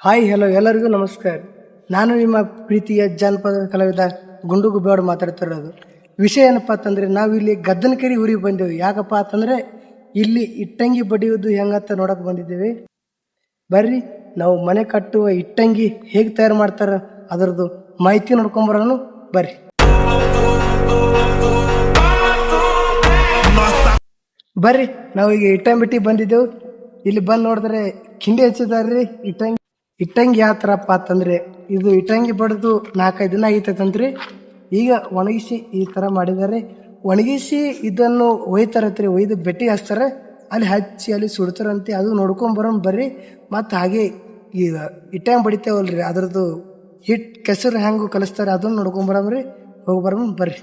Hi hello ಎಲ್ಲರಿಗೂ ನಮಸ್ಕಾರ. ನಾನು ನಿಮ್ಮ ಪ್ರೀತಿಯ ಜಾನಪದ ಕಲಾವಿದ ಗುಂಡು ಗುಬ್ಬೇಗೌಡ ಮಾತಾಡ್ತಿರೋದು. ವಿಷಯ ಏನಪ್ಪ ಅಂತಂದರೆ ನಾವಿಲ್ಲಿ ಗದ್ದನಕೆರೆ ಊರಿಗೆ ಬಂದೆವು. ಯಾಕಪ್ಪ ಅಂತಂದರೆ ಇಲ್ಲಿ ಇಟ್ಟಂಗಿ ಬಡಿಯೋದು ಹೆಂಗಂತ ನೋಡೋಕೆ ಬಂದಿದ್ದೇವೆ. ಬರ್ರಿ ನಾವು ಮನೆ ಕಟ್ಟುವ ಇಟ್ಟಂಗಿ ಹೇಗೆ ತಯಾರು ಮಾಡ್ತಾರೆ ಅದರದ್ದು ಮಾಹಿತಿ ನೋಡ್ಕೊಂಬರೋನು ಬರ್ರಿ. ಬರ್ರಿ ನಾವು ಈಗ ಇಟ್ಟಂಬಿಟ್ಟಿ ಬಂದಿದ್ದೆವು. ಇಲ್ಲಿ ಬಂದು ನೋಡಿದ್ರೆ ಕಿಂಡಿ ಹಚ್ಚಿದಾರ್ರಿ. ಇಟ್ಟಂಗಿ ಯಾವ ಥರಪ್ಪ ಅಂತಂದರೆ ಇದು ಇಟ್ಟಂಗಿ ಬಡ್ದು 4-5 ದಿನ ಆಗೈತಂತ್ರಿ. ಈಗ ಒಣಗಿಸಿ ಈ ಥರ ಮಾಡಿದ್ದಾರೆ. ಒಣಗಿಸಿ ಇದನ್ನು ಒಯ್ತಾರತ್ರಿ. ಒಯ್ದು ಬೆಟ್ಟಿಗೆ ಹಚ್ತಾರೆ, ಅಲ್ಲಿ ಹಚ್ಚಿ ಅಲ್ಲಿ ಸುಡ್ತಾರಂತೆ. ಅದು ನೋಡ್ಕೊಂಬರೋಣ ಬರ್ರಿ. ಮತ್ತು ಹಾಗೆ ಈಗ ಇಟ್ಟಂಗಿ ಬಡಿತೇವಲ್ರಿ ಅದ್ರದ್ದು ಹಿಟ್ಟು ಕೆಸರು ಹೆಂಗೆ ಕಲಿಸ್ತಾರೆ ಅದನ್ನು ನೋಡ್ಕೊಂಬರಮ್ರಿ. ಹೋಗಿ ಬರೋಣ ಬರ್ರಿ.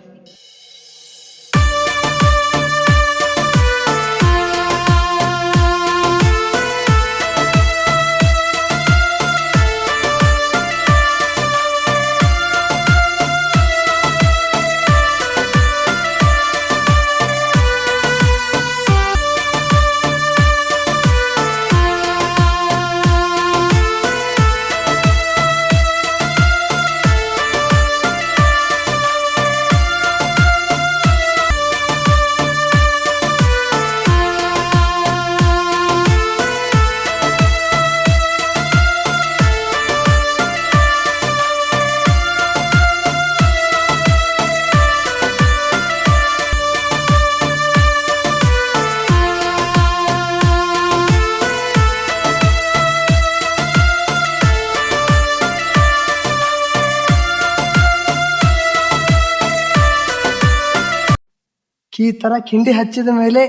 ಈ ಥರ ಕಿಂಡಿ ಹಚ್ಚಿದ ಮೇಲೆ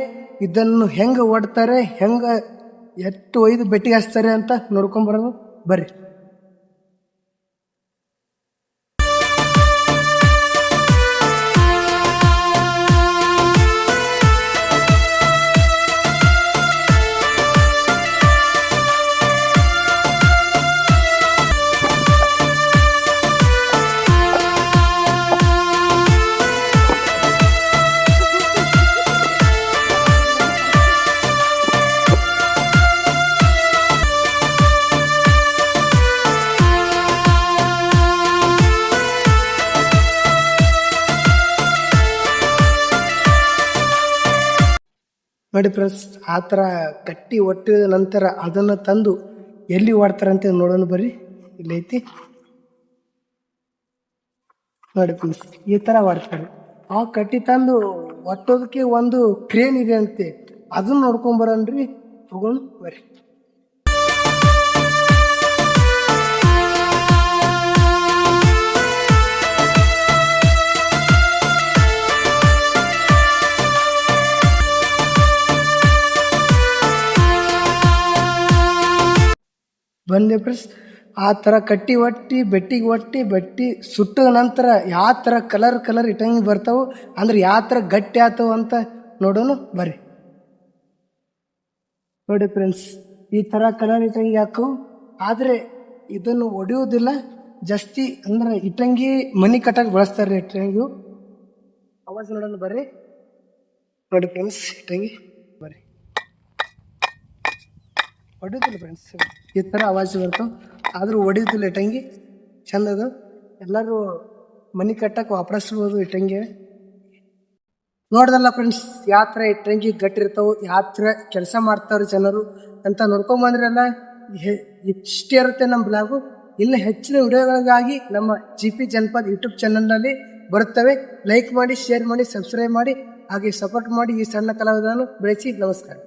ಇದನ್ನು ಹೆಂಗೆ ಒಡ್ತಾರೆ, ಹೆಂಗೆ ಎಷ್ಟು ಒಯ್ದು ಬೆಟ್ಟಿಗೆ ಹಚ್ತಾರೆ ಅಂತ ನೋಡ್ಕೊಂಬರೋದು ಬರ್ರಿ. ನೋಡಿ ಫ್ರೆಂಡ್ಸ್, ಆ ಥರ ಕಟ್ಟಿ ಒಟ್ಟಿದ ನಂತರ ಅದನ್ನು ತಂದು ಎಲ್ಲಿ ಓಡ್ತಾರಂತ ನೋಡೋಣ ಬರ್ರಿ. ಇಲ್ಲೈತಿ ನೋಡಿ ಫ್ರೆಂಡ್ಸ್, ಈ ಥರ ಓಡ್ತಾರೆ. ಆ ಕಟ್ಟಿ ತಂದು ಒಟ್ಟೋದಕ್ಕೆ ಒಂದು ಕ್ರೇನ್ ಇದೆ ಅಂತೆ, ಅದನ್ನ ನೋಡ್ಕೊಂಬರೋಣ್ರಿ. ಹೋಗೋಣ ಬರ್ರಿ. ಬಂದೆ ಫ್ರೆಂಡ್ಸ್, ಆ ಥರ ಕಟ್ಟಿ ಒಟ್ಟಿ ಬೆಟ್ಟಿ ಸುಟ್ಟ ನಂತರ ಯಾವ ಥರ ಕಲರ್ ಇಟ್ಟಂಗಿ ಬರ್ತಾವೆ ಅಂದ್ರೆ ಯಾವ ಥರ ಗಟ್ಟಿ ಆಗ್ತಾವ ಅಂತ ನೋಡೋಣ ಬರ್ರಿ. ನೋಡಿ ಫ್ರೆಂಡ್ಸ್, ಈ ಥರ ಕಲರ್ ಇಟ್ಟಂಗಿ ಹಾಕವು, ಆದರೆ ಇದನ್ನು ಒಡೆಯೋದಿಲ್ಲ ಜಾಸ್ತಿ. ಅಂದ್ರೆ ಇಟ್ಟಂಗಿ ಮನೆ ಕಟ್ಟಕ್ಕೆ ಬಳಸ್ತಾರೆ ಇಟ್ಟಂಗಿ. ಅವಾಜ್ ನೋಡೋಣ ಬರ್ರಿ. ನೋಡಿ ಫ್ರೆಂಡ್ಸ್, ಇಟ್ಟಂಗಿ ಬರ್ರಿ ಹೊಡೆಯೋದಿಲ್ಲ ಫ್ರೆಂಡ್ಸ್. ಈ ಥರ ಅವಾಜ್ ಬರ್ತಾವೆ, ಆದರೂ ಹೊಡೆಯೋದಿಲ್ಲ ಇಟ್ಟಂಗಿ. ಚಂದ ಅದು, ಎಲ್ಲರೂ ಮನೆ ಕಟ್ಟಕ್ಕೆ ವಾಪರಿಸ್ಬೋದು ಇಟ್ಟಂಗಿ. ನೋಡ್ದಲ್ಲ ಫ್ರೆಂಡ್ಸ್, ಯಾವ ಥರ ಇಟ್ಟಂಗಿ ಗಟ್ಟಿರ್ತಾವೆ, ಯಾವ ಥರ ಕೆಲಸ ಮಾಡ್ತಾವ್ರಿ ಜನರು ಅಂತ ನೋಡ್ಕೊಂಬಂದ್ರಲ್ಲ. ಇಷ್ಟೇ ಇರುತ್ತೆ ನಮ್ಮ ಬ್ಲಾಗು. ಇನ್ನು ಹೆಚ್ಚಿನ ವಿಡಿಯೋಗಳಿಗಾಗಿ ನಮ್ಮ GP ಜನಪದ ಯೂಟ್ಯೂಬ್ ಚಾನಲ್ನಲ್ಲಿ ಬರುತ್ತವೆ. ಲೈಕ್ ಮಾಡಿ, ಶೇರ್ ಮಾಡಿ, ಸಬ್ಸ್ಕ್ರೈಬ್ ಮಾಡಿ, ಹಾಗೆ ಸಪೋರ್ಟ್ ಮಾಡಿ. ಈ ಸಣ್ಣ ಕಲಾವಿದನ್ನು ಬೆಳೆಸಿ. ನಮಸ್ಕಾರ.